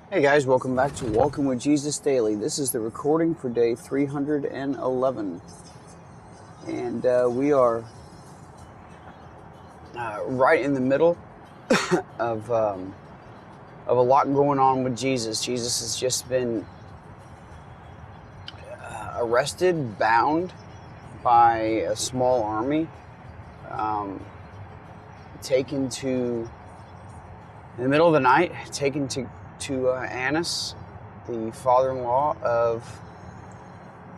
Hey guys, welcome back to Walking with Jesus Daily. This is the recording for day 311. And we are right in the middle of a lot going on with Jesus. Jesus has just been arrested, bound by a small army, taken to, in the middle of the night, taken to Annas, the father-in-law of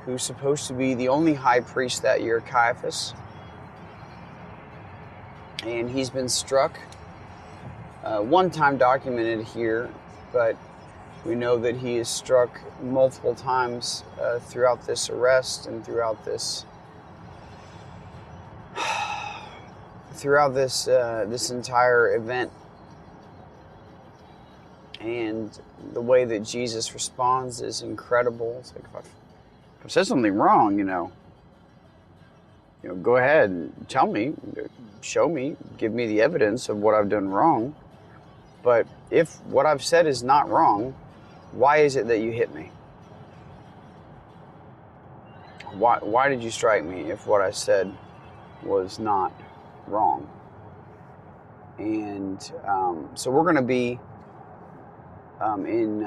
who's supposed to be the only high priest that year, Caiaphas. And he's been struck, one time documented here, but we know that he is struck multiple times throughout this arrest and throughout this this entire event. And the way that Jesus responds is incredible. It's like, if I said something wrong, go ahead and tell me, show me, give me the evidence of what I've done wrong. But if what I've said is not wrong, why is it that you hit me? Why did you strike me if what I said was not wrong? And so we're going to be in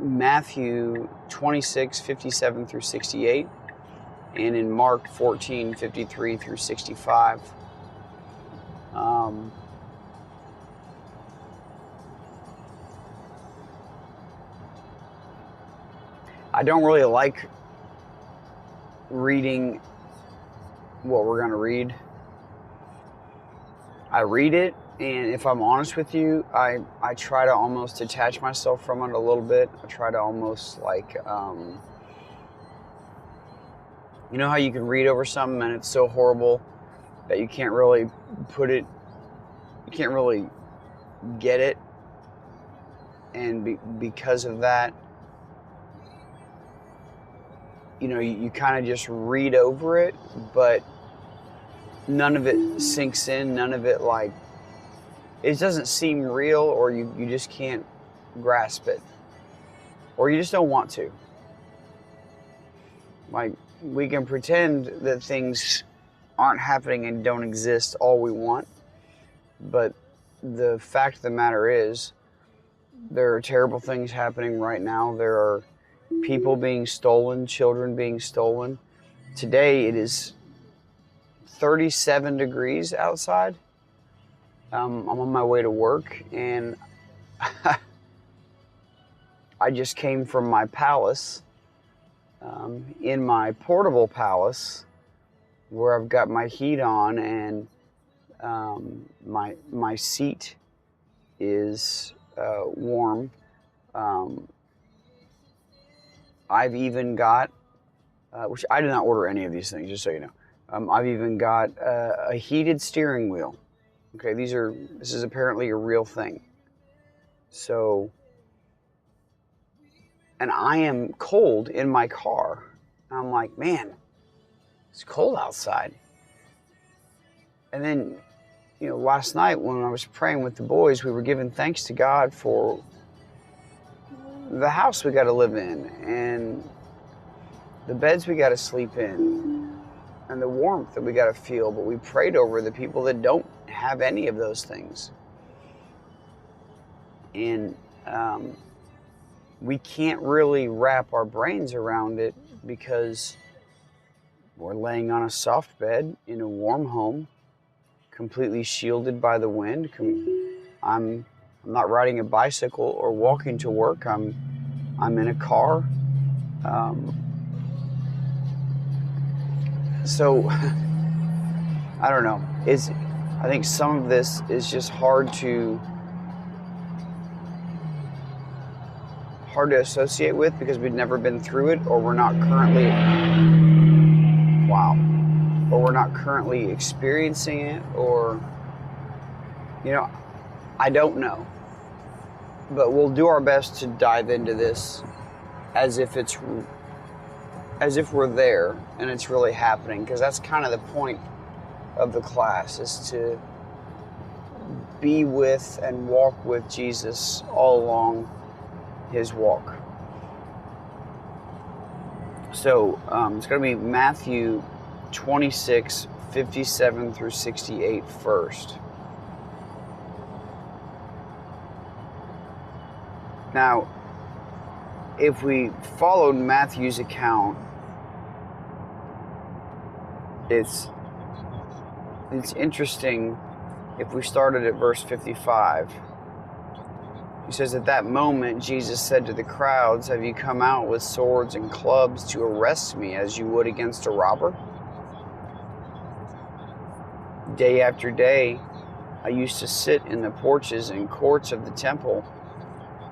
Matthew 26, 57 through 68, and in Mark 14, 53 through 65. I don't really like reading what we're going to read. I read it, and if I'm honest with you, I try to almost detach myself from it a little bit. I try to almost like, you know how you can read over something and it's so horrible that you can't really you can't really get it. And because of that, you kind of just read over it, but none of it sinks in, none of it it doesn't seem real, or you just can't grasp it, or you just don't want to. We can pretend that things aren't happening and don't exist all we want, but the fact of the matter is there are terrible things happening right now. There are people being stolen, children being stolen. Today it is 37 degrees outside. I'm on my way to work, and I just came from my palace, in my portable palace, where I've got my heat on, and my seat is warm. I've even got, which I did not order any of these things, just so you know. I've even got a heated steering wheel. Okay, this is apparently a real thing. So, and I am cold in my car. And I'm like, man, it's cold outside. And then, last night when I was praying with the boys, we were giving thanks to God for the house we got to live in, and the beds we got to sleep in, and the warmth that we got to feel. But we prayed over the people that don't have any of those things. And we can't really wrap our brains around it because we're laying on a soft bed in a warm home, completely shielded by the wind. I'm not riding a bicycle or walking to work. I'm in a car. So I don't know. I think some of this is just hard to associate with because we've never been through it, or we're not currently experiencing it, or I don't know. But we'll do our best to dive into this as if we're there and it's really happening, because that's kind of the point of the class, is to be with and walk with Jesus all along his walk. So it's going to be Matthew 26, 57 through 68 first. Now, if we followed Matthew's account, it's interesting if we started at verse 55. He says, at that moment, Jesus said to the crowds, have you come out with swords and clubs to arrest me as you would against a robber? Day after day, I used to sit in the porches and courts of the temple.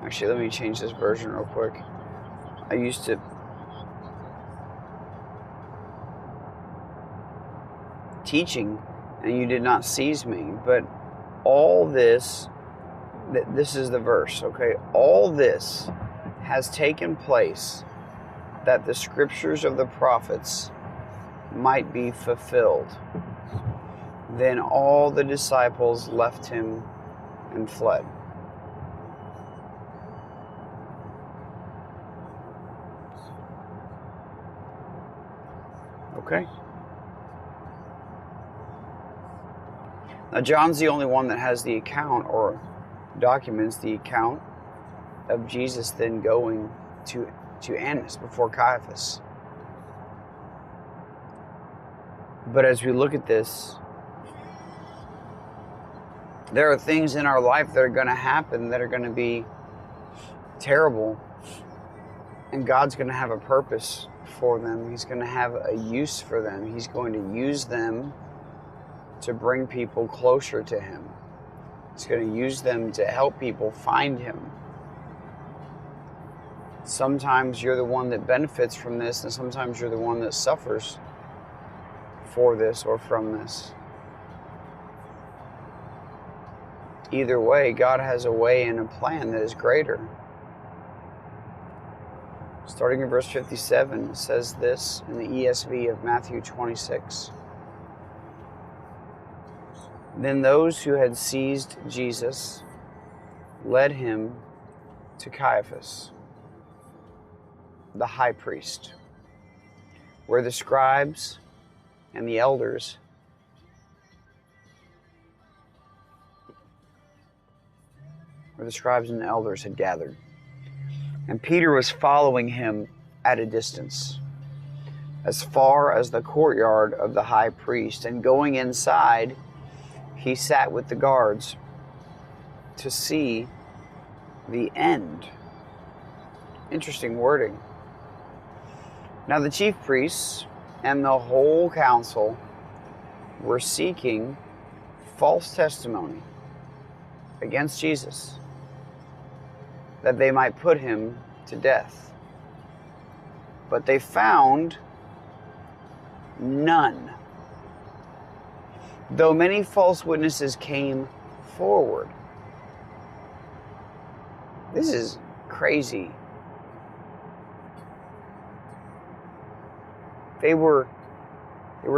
Actually, let me change this version real quick. I used to teaching, and you did not seize me. But all this, this is the verse, okay? All this has taken place that the scriptures of the prophets might be fulfilled. Then all the disciples left him and fled. Okay? Now, John's the only one that has the account or documents the account of Jesus then going to Annas before Caiaphas. But as we look at this, there are things in our life that are going to happen that are going to be terrible, and God's going to have a purpose for them. He's going to have a use for them. He's going to use them to bring people closer to Him. He's going to use them to help people find Him. Sometimes you're the one that benefits from this, and sometimes you're the one that suffers for this or from this. Either way, God has a way and a plan that is greater. Starting in verse 57, it says this in the ESV of Matthew 26. Then those who had seized Jesus led him to Caiaphas, the high priest, where the scribes and the elders had gathered. And Peter was following him at a distance, as far as the courtyard of the high priest. And going inside, he sat with the guards to see the end. Interesting wording. Now the chief priests and the whole council were seeking false testimony against Jesus, that they might put him to death. But they found none, though many false witnesses came forward. This is crazy. They were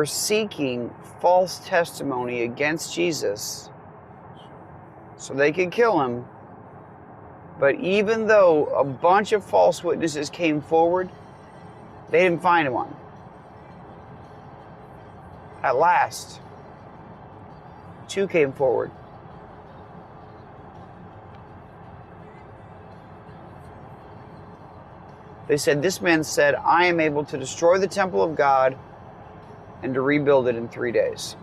seeking false testimony against Jesus so they could kill him. But even though a bunch of false witnesses came forward, they didn't find one. At last, 2 came forward. They said, this man said, I am able to destroy the temple of God and to rebuild it in 3 days.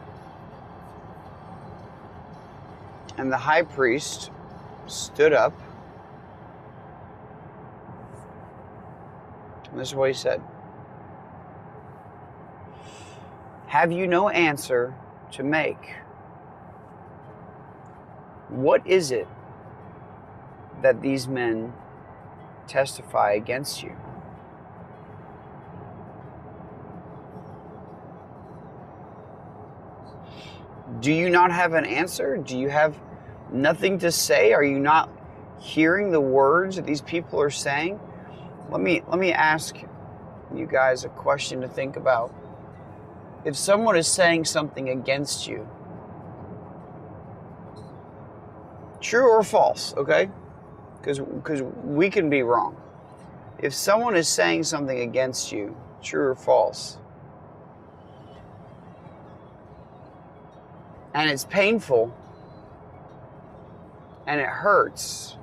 And the high priest stood up. And this is what he said. Have you no answer to make? What is it that these men testify against you? Do you not have an answer? Do you have nothing to say? Are you not hearing the words that these people are saying? Let me ask you guys a question to think about. If someone is saying something against you, true or false, okay? because we can be wrong. If someone is saying something against you, true or false, and it's painful, and it hurts,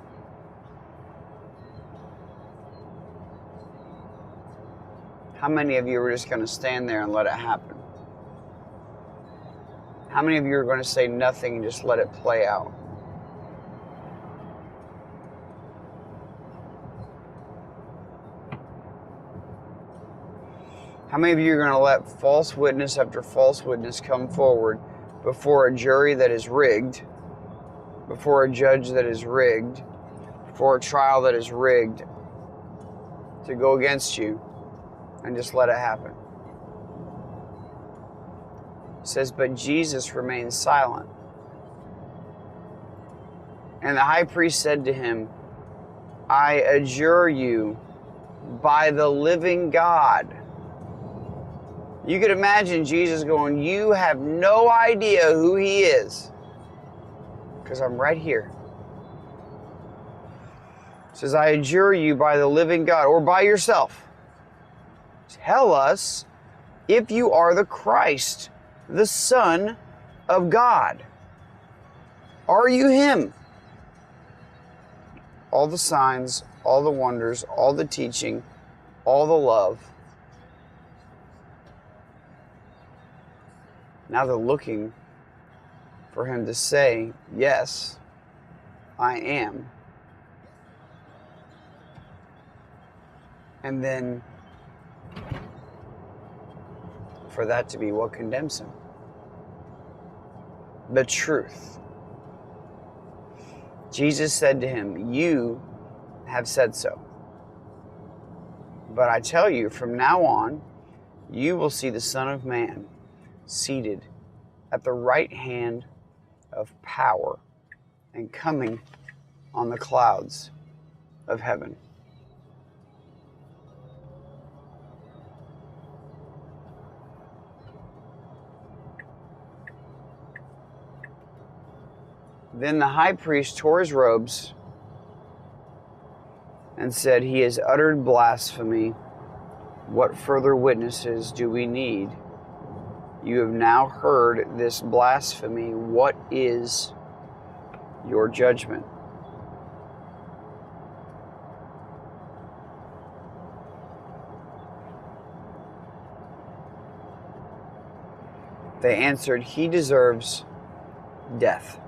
how many of you are just going to stand there and let it happen? How many of you are going to say nothing and just let it play out? How many of you are going to let false witness after false witness come forward before a jury that is rigged, before a judge that is rigged, before a trial that is rigged, to go against you and just let it happen? It says, but Jesus remained silent. And the high priest said to him, I adjure you by the living God. You could imagine Jesus going, you have no idea who he is, because I'm right here. It says, I adjure you by the living God, or by yourself. Tell us if you are the Christ, the Son of God. Are you him? All the signs, all the wonders, all the teaching, all the love. Now they're looking for him to say, yes, I am. And then for that to be what condemns him. The truth. Jesus said to him, you have said so. But I tell you, from now on, you will see the Son of Man seated at the right hand of power and coming on the clouds of heaven. Then the high priest tore his robes and said, he has uttered blasphemy. What further witnesses do we need? You have now heard this blasphemy. What is your judgment? They answered, he deserves death.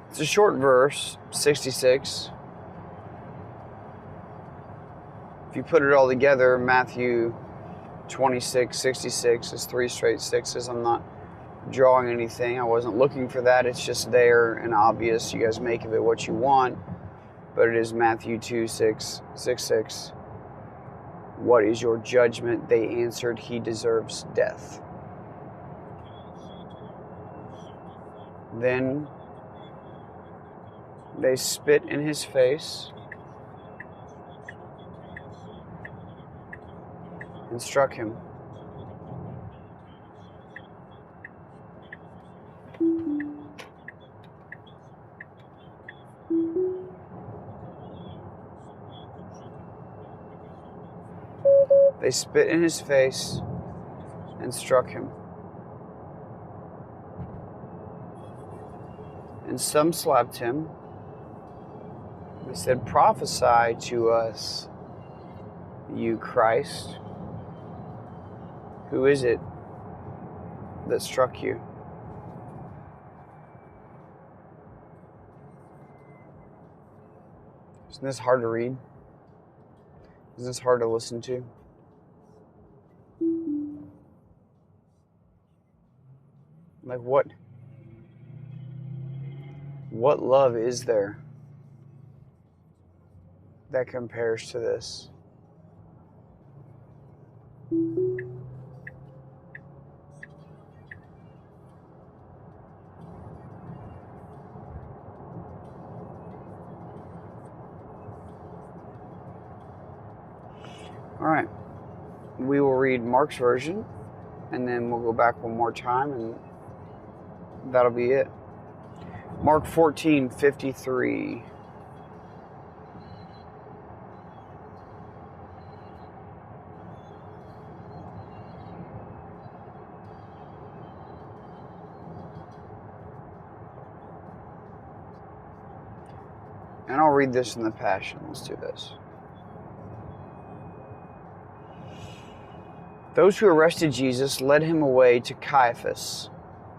It's a short verse, 66. If you put it all together, Matthew 26, 66 is 3 straight sixes. I'm not drawing anything. I wasn't looking for that. It's just there and obvious. You guys make of it what you want. But it is Matthew 2, 6, 6, 6. What is your judgment? They answered, he deserves death. Then they spit in his face and struck him. They spit in his face and struck him. And some slapped him. They said, prophesy to us, you Christ. Who is it that struck you? Isn't this hard to read? Isn't this hard to listen to? Like what love is there that compares to this? All right, we will read Mark's version, and then we'll go back one more time, and that'll be it. Mark 14:53. And I'll read this in the Passion. Let's do this. Those who arrested Jesus led him away to Caiaphas,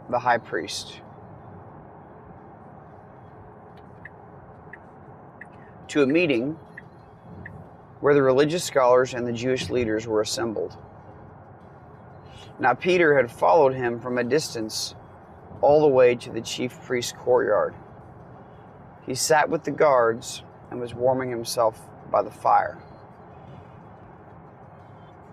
the high priest, to a meeting where the religious scholars and the Jewish leaders were assembled. Now Peter had followed him from a distance all the way to the chief priest's courtyard. He sat with the guards and was warming himself by the fire,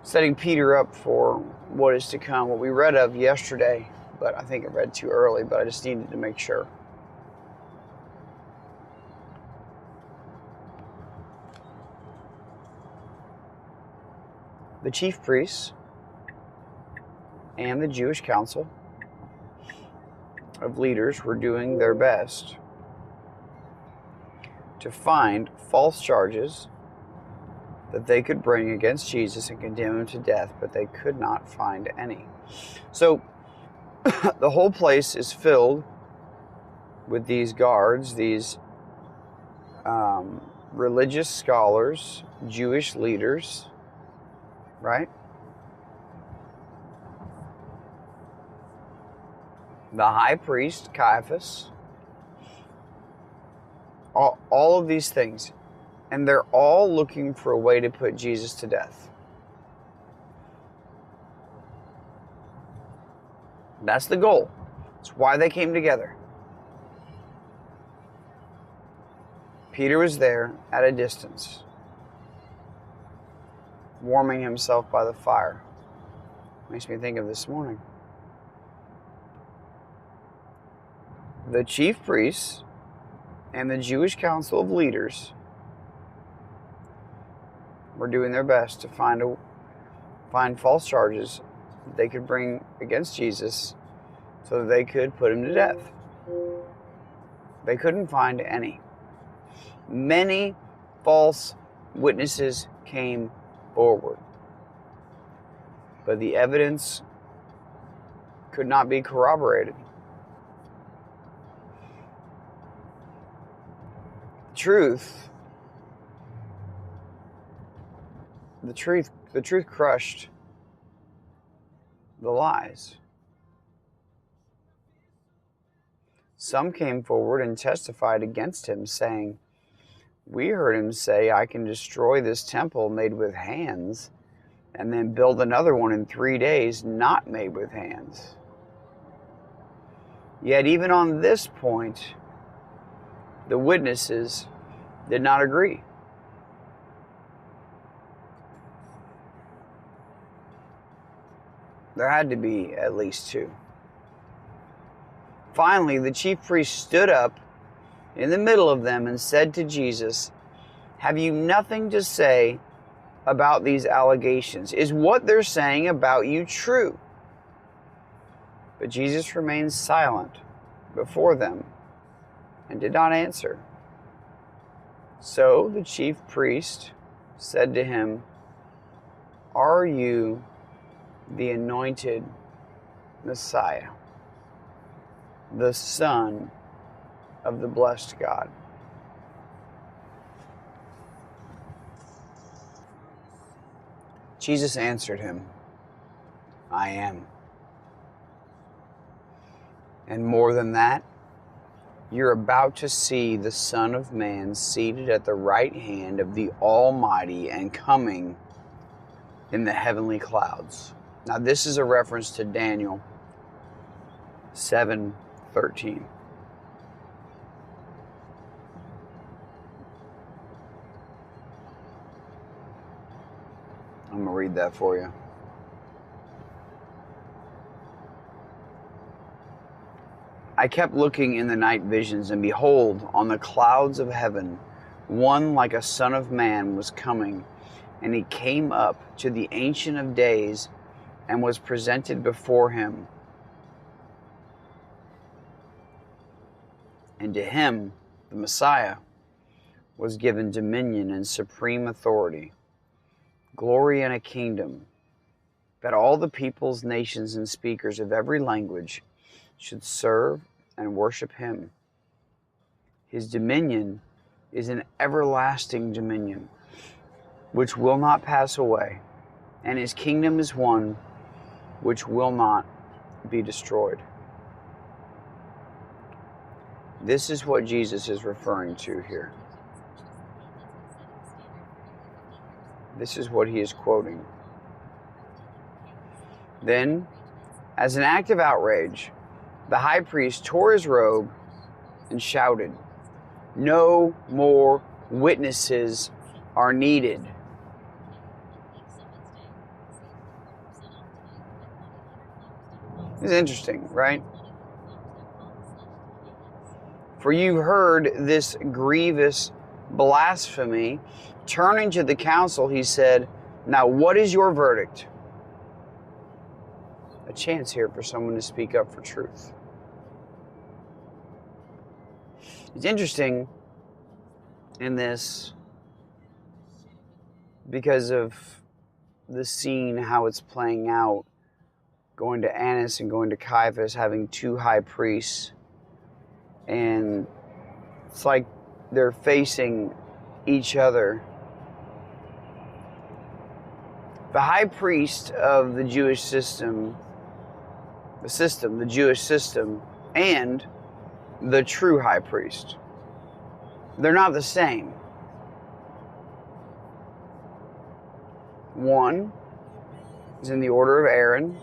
setting Peter up for what is to come, what we read of yesterday, but I think I read too early, but I just needed to make sure. The chief priests and the Jewish council of leaders were doing their best to find false charges that they could bring against Jesus and condemn him to death, but they could not find any. So the whole place is filled with these guards, these religious scholars, Jewish leaders, right? The high priest, Caiaphas, all of these things. And they're all looking for a way to put Jesus to death. That's the goal. That's why they came together. Peter was there at a distance, warming himself by the fire. Makes me think of this morning. The chief priests and the Jewish council of leaders were doing their best to find false charges that they could bring against Jesus so that they could put him to death. They couldn't find any. Many false witnesses came forward, but the evidence could not be corroborated. The truth crushed the lies. Some came forward and testified against him, saying, "We heard him say, 'I can destroy this temple made with hands and then build another one in 3 days not made with hands.'" Yet even on this point, the witnesses did not agree. There had to be at least two. Finally, the chief priest stood up in the middle of them and said to Jesus, "Have you nothing to say about these allegations? Is what they're saying about you true?" But Jesus remained silent before them and did not answer. So the chief priest said to him, "Are you the anointed Messiah, the Son of the blessed God?" Jesus answered him, "I am. And more than that, you're about to see the Son of Man seated at the right hand of the Almighty and coming in the heavenly clouds." Now this is a reference to Daniel 7:13. I'm going to read that for you. "I kept looking in the night visions, and behold, on the clouds of heaven, one like a son of man was coming, and he came up to the Ancient of Days and was presented before him. And to him, the Messiah, was given dominion and supreme authority, glory and a kingdom, that all the peoples, nations, and speakers of every language should serve and worship him. His dominion is an everlasting dominion, which will not pass away, and his kingdom is one which will not be destroyed. This is what Jesus is referring to here. This is what he is quoting. Then, as an act of outrage, the high priest tore his robe and shouted, "No more witnesses are needed." It's interesting, right? For you heard this grievous blasphemy. Turning to the council, he said, "Now what is your verdict?" A chance here for someone to speak up for truth. It's interesting in this because of the scene, how it's playing out, going to Annas and going to Caiaphas, having two high priests, and it's like they're facing each other. The high priest of the Jewish system, the Jewish system, and the true high priest, they're not the same. One is in the order of Aaron,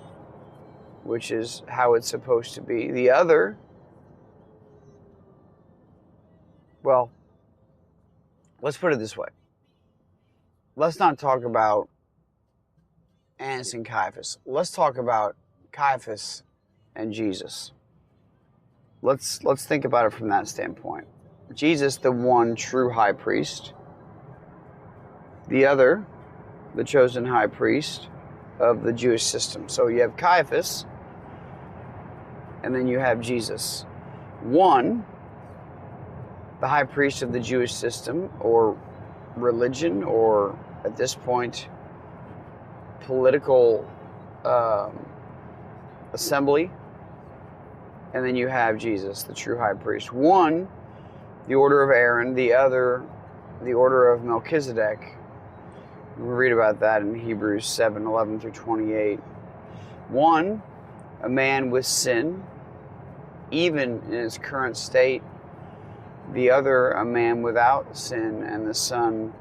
which is how it's supposed to be. The other, well, let's put it this way. Let's not talk about Annas and Caiaphas. Let's talk about Caiaphas and Jesus. Let's think about it from that standpoint. Jesus, the one true high priest. The other, the chosen high priest of the Jewish system. So you have Caiaphas, and then you have Jesus. One, the high priest of the Jewish system, or religion, or at this point, political assembly. And then you have Jesus, the true high priest. One, the order of Aaron. The other, the order of Melchizedek. We read about that in Hebrews 7:11 through 28. One, a man with sin, even in his current state. The other, a man without sin and the Son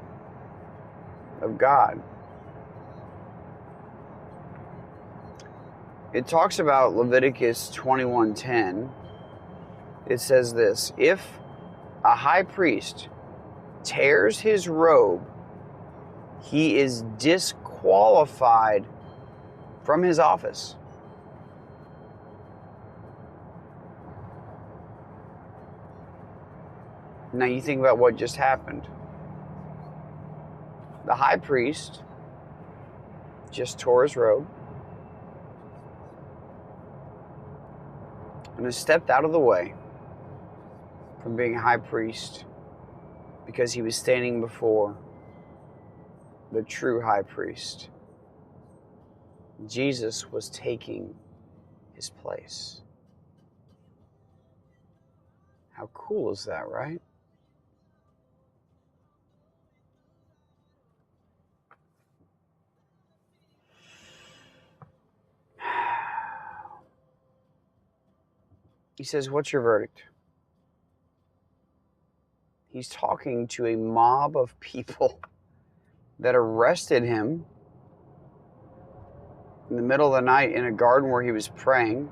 of God. It talks about Leviticus 21:10. It says this: if a high priest tears his robe, he is disqualified from his office. Now you think about what just happened. The high priest just tore his robe and has stepped out of the way from being a high priest because he was standing before the true high priest. Jesus was taking his place. How cool is that, right? He says, "What's your verdict?" He's talking to a mob of people that arrested him in the middle of the night in a garden where he was praying.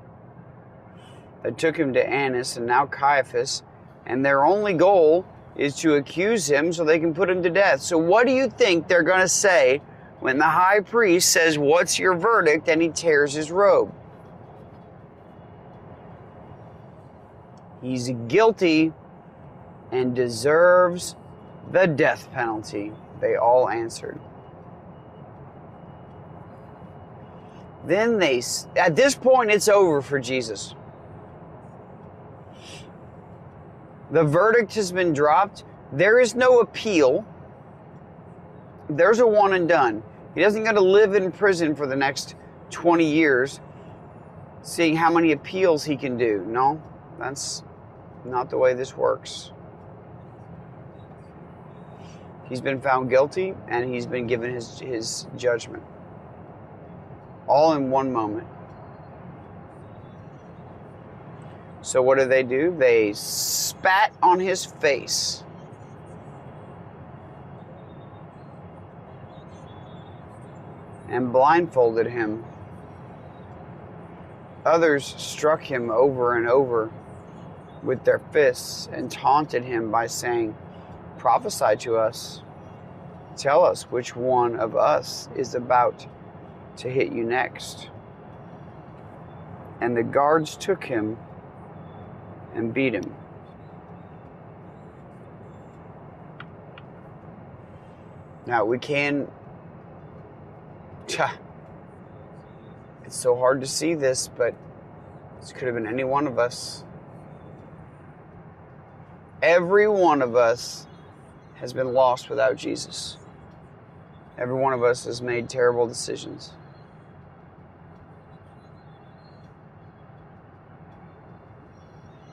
They took him to Annas and now Caiaphas, and their only goal is to accuse him so they can put him to death. So what do you think they're going to say when the high priest says, "What's your verdict?" and he tears his robe? He's guilty and deserves the death penalty. They all answered. Then at this point, it's over for Jesus. The verdict has been dropped. There is no appeal. There's a one and done. He doesn't got to live in prison for the next 20 years seeing how many appeals he can do. No, that's not the way this works. He's been found guilty and he's been given his judgment. All in one moment. So what do? They spat on his face. And blindfolded him. Others struck him over and over with their fists and taunted him by saying, "Prophesy to us. Tell us which one of us is about to hit you next." And the guards took him and beat him. Now we can... It's so hard to see this, but this could have been any one of us. Every one of us has been lost without Jesus. Every one of us has made terrible decisions.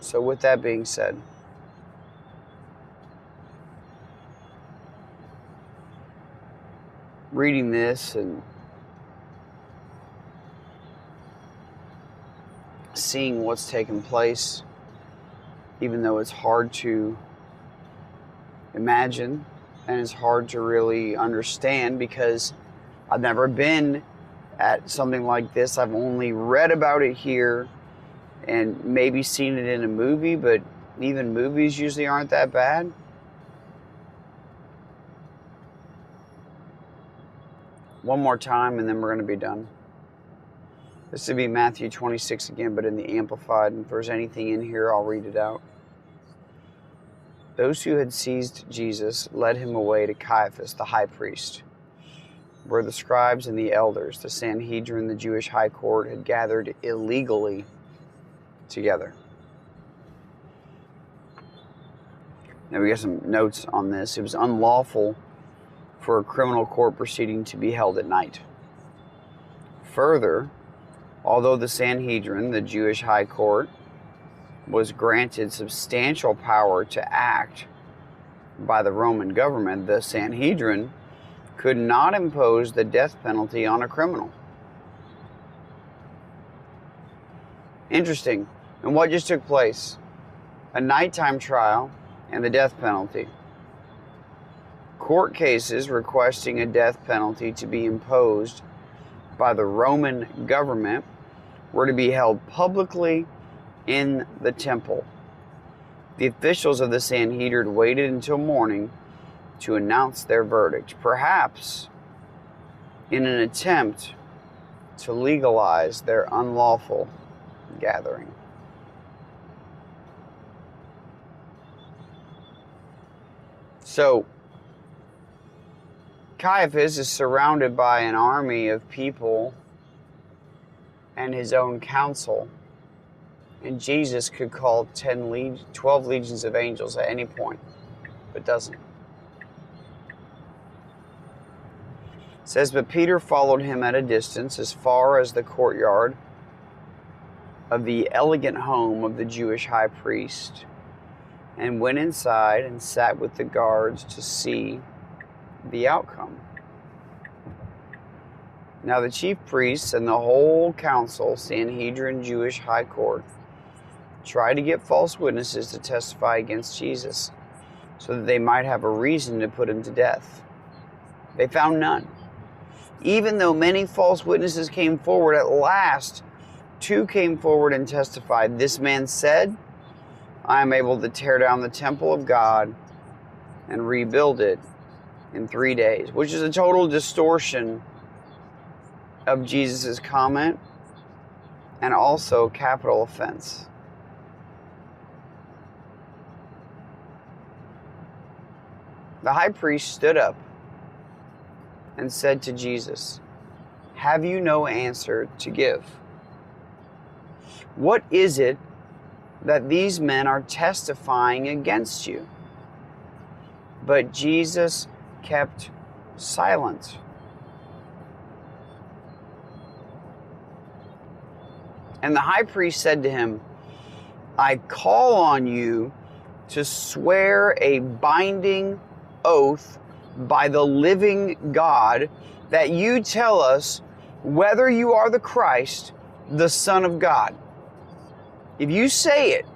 So with that being said, reading this and seeing what's taken place, even though it's hard to imagine and it's hard to really understand because I've never been at something like this. I've only read about it here and maybe seen it in a movie, but even movies usually aren't that bad. One more time and then we're going to be done. This would be Matthew 26 again, but in the Amplified. And if there's anything in here, I'll read it out. Those who had seized Jesus led him away to Caiaphas, the high priest, where the scribes and the elders, the Sanhedrin, the Jewish high court, had gathered illegally together. Now we got some notes on this. It was unlawful for a criminal court proceeding to be held at night. Further, although the Sanhedrin, the Jewish high court, was granted substantial power to act by the Roman government, the Sanhedrin could not impose the death penalty on a criminal. Interesting. And what just took place? A nighttime trial and the death penalty. Court cases requesting a death penalty to be imposed by the Roman government were to be held publicly in the temple. The officials of the Sanhedrin waited until morning to announce their verdict, perhaps in an attempt to legalize their unlawful gathering. So, Caiaphas is surrounded by an army of people and his own council. And Jesus could call 12 legions of angels at any point, but doesn't. It says, but Peter followed him at a distance as far as the courtyard of the elegant home of the Jewish high priest, and went inside and sat with the guards to see the outcome. Now the chief priests and the whole council, Sanhedrin, Jewish high court, tried to get false witnesses to testify against Jesus so that they might have a reason to put him to death. They found none. Even though many false witnesses came forward, at last 2 came forward and testified. This man said, I am able to tear down the temple of God and rebuild it in 3 days, which is a total distortion of Jesus' comment and also capital offense. The high priest stood up and said to Jesus, have you no answer to give? What is it that these men are testifying against you?" But Jesus kept silent. And the high priest said to him, "I call on you to swear a binding oath by the living God that you tell us whether you are the Christ, the Son of God." If you say it,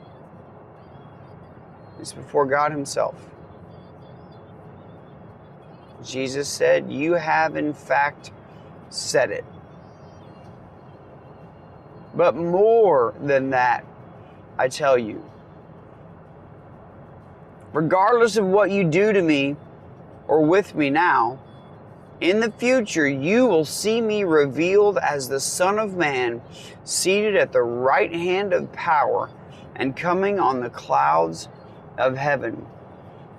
it's before God himself. Jesus said, "You have in fact said it." But more than that, I tell you, regardless of what you do to me or with me now, in the future you will see me revealed as the Son of Man, seated at the right hand of power and coming on the clouds of heaven.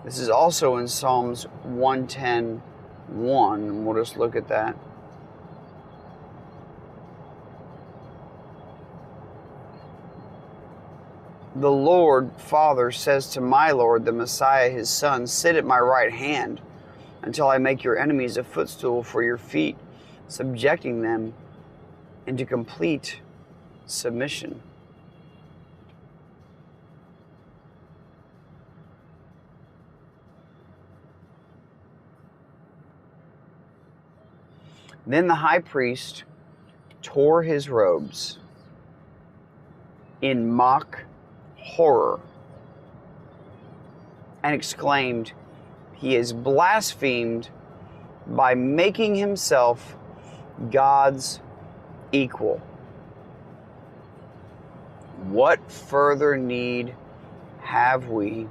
This is also in Psalms 110:1, and we'll just look at that. The Lord Father says to my Lord, the Messiah, his Son, "Sit at my right hand until I make your enemies a footstool for your feet," subjecting them into complete submission. Then the high priest tore his robes in mock horror and exclaimed, "He has blasphemed by making himself God's equal. What further need have we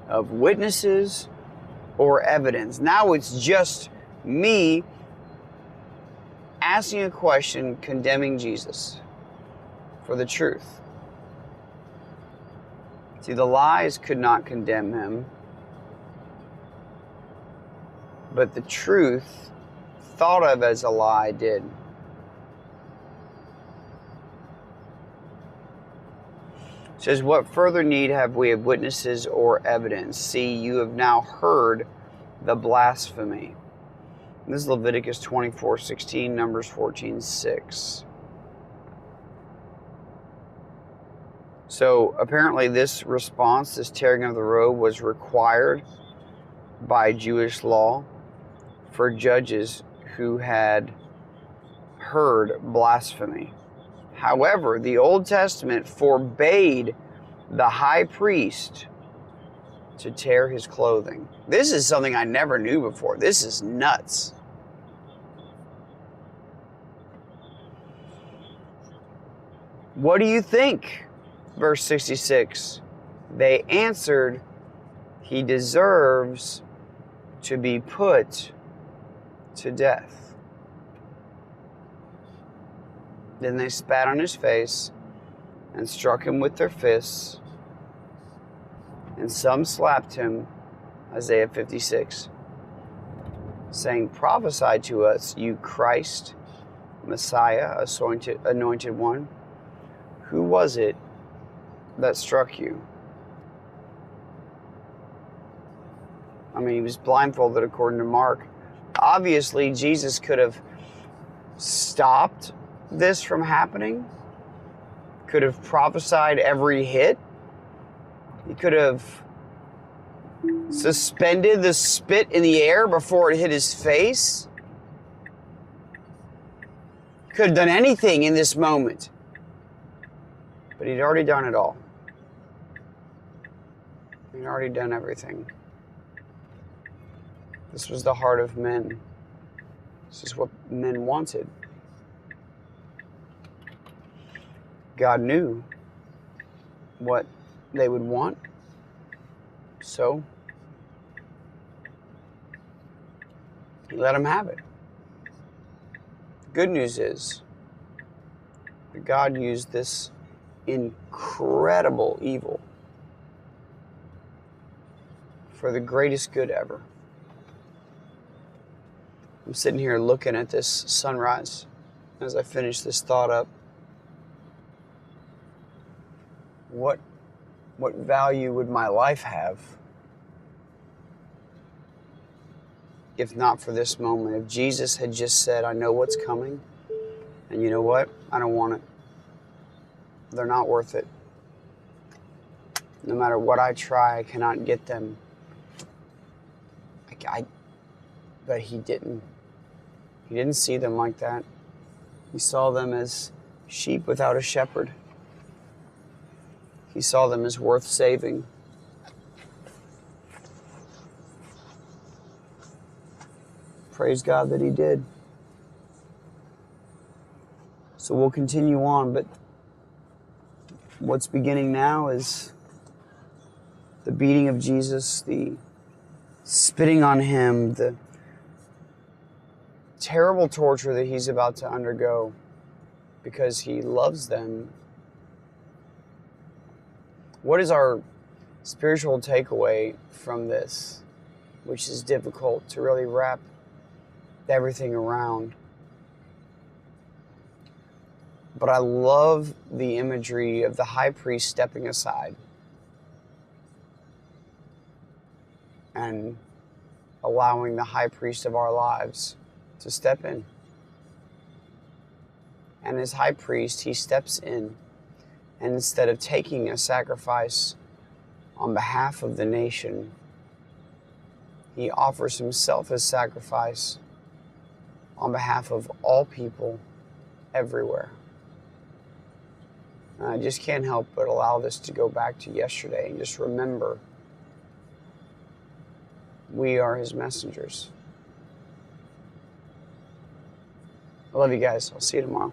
of witnesses or evidence?" Now it's just me asking a question, condemning Jesus for the truth. See, the lies could not condemn him, but the truth, thought of as a lie, did. It says, "What further need have we of witnesses or evidence? See, you have now heard the blasphemy." This is Leviticus 24:16, Numbers 14:6. So apparently this response, this tearing of the robe, was required by Jewish law for judges who had heard blasphemy. However, the Old Testament forbade the high priest to tear his clothing. This is something I never knew before. This is nuts. What do you think? Verse 66, they answered, "He deserves to be put to death." Then they spat on his face and struck him with their fists, and some slapped him, Isaiah 56, saying, "Prophesy to us, you Christ, Messiah, anointed one. Who was it that struck you?" I mean, he was blindfolded according to Mark. Obviously, Jesus could have stopped this from happening, could have prophesied every hit. He could have suspended the spit in the air before it hit his face. Could have done anything in this moment. But he'd already done it all. He'd already done everything. This was the heart of men. This is what men wanted. God knew what they would want, so he let them have it. Good news is that God used this incredible evil for the greatest good ever. I'm sitting here looking at this sunrise. as I finish this thought up, what value would my life have if not for this moment? If Jesus had just said, I know what's coming, and you know what? I don't want it. They're not worth it. No matter what I try, I cannot get them. But he didn't. He didn't see them like that. He saw them as sheep without a shepherd. He saw them as worth saving. Praise God that he did. So we'll continue on, but what's beginning now is the beating of Jesus, the spitting on him, the terrible torture that he's about to undergo because he loves them. What is our spiritual takeaway from this, which is difficult to really wrap everything around? But I love the imagery of the high priest stepping aside and allowing the high priest of our lives to step in. And as high priest, he steps in, and instead of taking a sacrifice on behalf of the nation, he offers himself as sacrifice on behalf of all people everywhere. And I just can't help but allow this to go back to yesterday and just remember we are his messengers. I love you guys. I'll see you tomorrow.